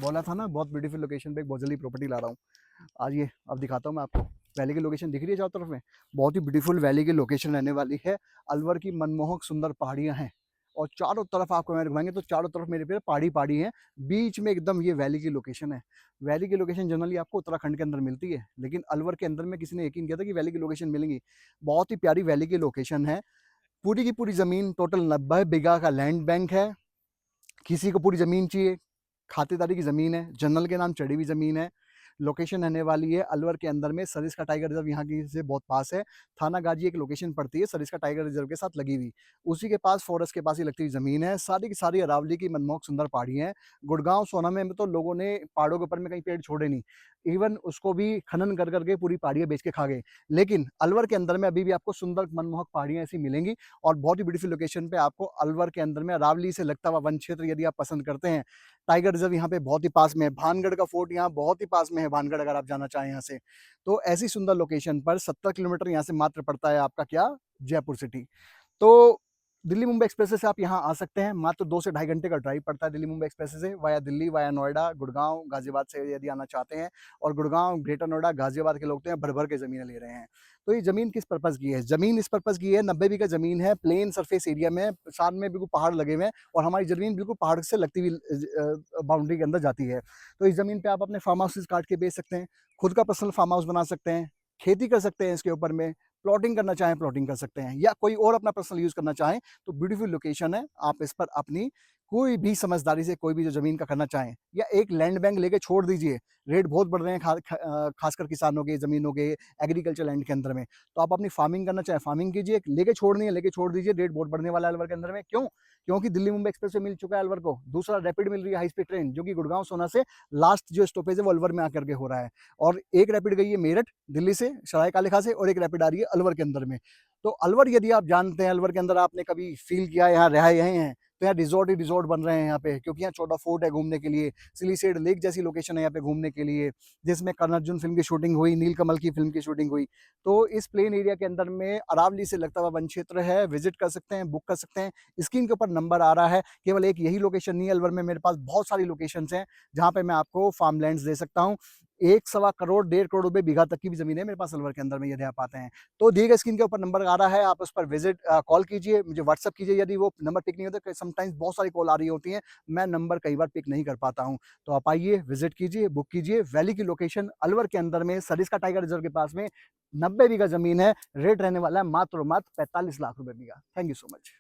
बोला था ना बहुत ब्यूटीफुल लोकेशन पे एक बहुत जल्दी प्रॉपर्टी ला रहा हूँ। आज ये अब दिखाता हूँ मैं आपको। वैली की लोकेशन दिख रही है चारों तरफ में। बहुत ही ब्यूटीफुल वैली की लोकेशन रहने वाली है। अलवर की मनमोहक सुंदर पहाड़ियाँ हैं और चारों तरफ आपको मैं घुमाएंगे तो चारों तरफ मेरे पे पहाड़ी पहाड़ी है। बीच में एकदम ये वैली की लोकेशन है। वैली की लोकेशन जनरली आपको उत्तराखंड के अंदर मिलती है, लेकिन अलवर के अंदर में किसी ने यकीन किया था कि वैली की लोकेशन मिलेंगी। बहुत ही प्यारी वैली की लोकेशन है। पूरी की पूरी जमीन टोटल 90 बीघा का लैंड बैंक है। किसी को पूरी ज़मीन चाहिए, खातेदारी की ज़मीन है, जनरल के नाम चढ़ी हुई ज़मीन है। लोकेशन रहने वाली है अलवर के अंदर में। सरिस्का टाइगर रिज़र्व यहाँ की से बहुत पास है। थाना गाजी एक लोकेशन पड़ती है सरिस्का टाइगर रिज़र्व के साथ लगी हुई। उसी के पास फॉरेस्ट के पास ही लगती हुई ज़मीन है। सारी की सारी अरावली की मनमोहक सुंदर पहाड़ियाँ हैं। गुड़गाँव, सोना में तो लोगों ने पहाड़ों के ऊपर में कहीं पेड़ छोड़े नहीं। इवन उसको भी खनन कर के पूरी पहाड़ियाँ बेच के खा गए। लेकिन अलवर के अंदर में अभी भी आपको सुंदर मनमोहक पहाड़ियाँ ऐसी मिलेंगी और बहुत ही ब्यूटीफुल लोकेशन पे आपको अलवर के अंदर में अरावली से लगता हुआ वन क्षेत्र यदि आप पसंद करते हैं। टाइगर रिजर्व यहाँ पे बहुत ही पास में है। भानगढ़ का फोर्ट यहाँ बहुत ही पास में है। भानगढ़ अगर आप जाना चाहें यहाँ से, तो ऐसी सुंदर लोकेशन पर 70 किलोमीटर यहाँ से मात्र पड़ता है आपका क्या, जयपुर सिटी। तो दिल्ली मुंबई एक्सप्रेस से आप यहाँ आ सकते हैं। मात्र 2 से ढाई घंटे का ड्राइव पड़ता है दिल्ली मुंबई एक्सप्रेस से, वाया दिल्ली, वाया नोएडा, गुड़गांव, गाजियाबाद से यदि आना चाहते हैं। और गुड़गांव, ग्रेटर नोएडा, गाजियाबाद के लोग तो यहाँ भर भर के ज़मीनें ले रहे हैं। तो ये ज़मीन किस पर्पज़ की है? ज़मीन इस पर्पज़ की है, 90 बीघा ज़मीन है, प्लेन सरफेस एरिया में, साथ में बिल्कुल पहाड़ लगे हुए हैं और हमारी ज़मीन बिल्कुल पहाड़ से लगती हुई बाउंड्री के अंदर जाती है। तो इस ज़मीन पे आप अपने फार्म हाउसेस काट के बेच सकते हैं, खुद का पर्सनल फार्म हाउस बना सकते हैं, खेती कर सकते हैं इसके ऊपर में, प्लॉटिंग करना चाहें प्लॉटिंग कर सकते हैं, या कोई और अपना पर्सनल यूज़ करना चाहें तो ब्यूटीफुल लोकेशन है। आप इस पर अपनी कोई भी समझदारी से कोई भी जो ज़मीन का करना चाहें, या एक लैंड बैंक लेके छोड़ दीजिए। रेट बहुत बढ़ रहे हैं खासकर किसानों के, ज़मीनों के, एग्रीकल्चर लैंड के अंदर में। तो आप अपनी फार्मिंग करना चाहें फार्मिंग कीजिए, लेके छोड़नी है लेके छोड़ दीजिए। रेट बहुत बढ़ने वाला है अलवर के अंदर में। क्यों? क्योंकि दिल्ली मुंबई एक्सप्रेस वे मिल चुका है अलवर को। दूसरा रैपिड मिल रही है हाई स्पीड ट्रेन, जो कि गुड़गांव सोना से लास्ट जो स्टॉपेज है वो अलवर में आकर के हो रहा है। और एक रैपिड गई है मेरठ दिल्ली से सराय कालेखा से, और एक रैपिड आ रही है अलवर के अंदर में। तो अलवर यदि आप जानते हैं, अलवर के अंदर आपने कभी फील किया है, यहाँ रहा यहीं हैं, तो यहाँ रिजॉर्ट ही रिजॉर्ट बन रहे हैं यहाँ पे, क्योंकि यहाँ छोटा फोर्ट है घूमने के लिए। सिलीसेड लेक जैसी लोकेशन है यहाँ पे घूमने के लिए, जिसमें कर्ण अर्जुन फिल्म की शूटिंग हुई, नीलकमल की फिल्म की शूटिंग हुई। तो इस प्लेन एरिया के अंदर में अरावली से लगता हुआ वन क्षेत्र है। विजिट कर सकते हैं, बुक कर सकते हैं। स्क्रीन के ऊपर नंबर आ रहा है। केवल एक यही लोकेशन नहीं है अलवर में, मेरे पास बहुत सारी लोकेशंस हैं जहाँ पे मैं आपको फार्म लैंड्स दे सकता हूँ। 1 सवा करोड़ 1.5 करोड़ रुपए बीघा तक की भी जमीन है मेरे पास अलवर के अंदर में, यदि आप आते हैं तो दिए गए स्क्रीन के ऊपर नंबर आ रहा है, आप उस पर विजिट कॉल कीजिए, मुझे व्हाट्सअप कीजिए। यदि वो नंबर पिक नहीं होता, समटाइम्स बहुत सारी कॉल आ रही होती हैं, मैं नंबर कई बार पिक नहीं कर पाता हूँ। तो आप आइए, विजिट कीजिए, बुक कीजिए। वैली की लोकेशन अलवर के अंदर में सरिस्का टाइगर रिजर्व के पास में 90 बीघा जमीन है। रेट रहने वाला है मात्र 45 लाख रुपए बीघा। Thank you so much.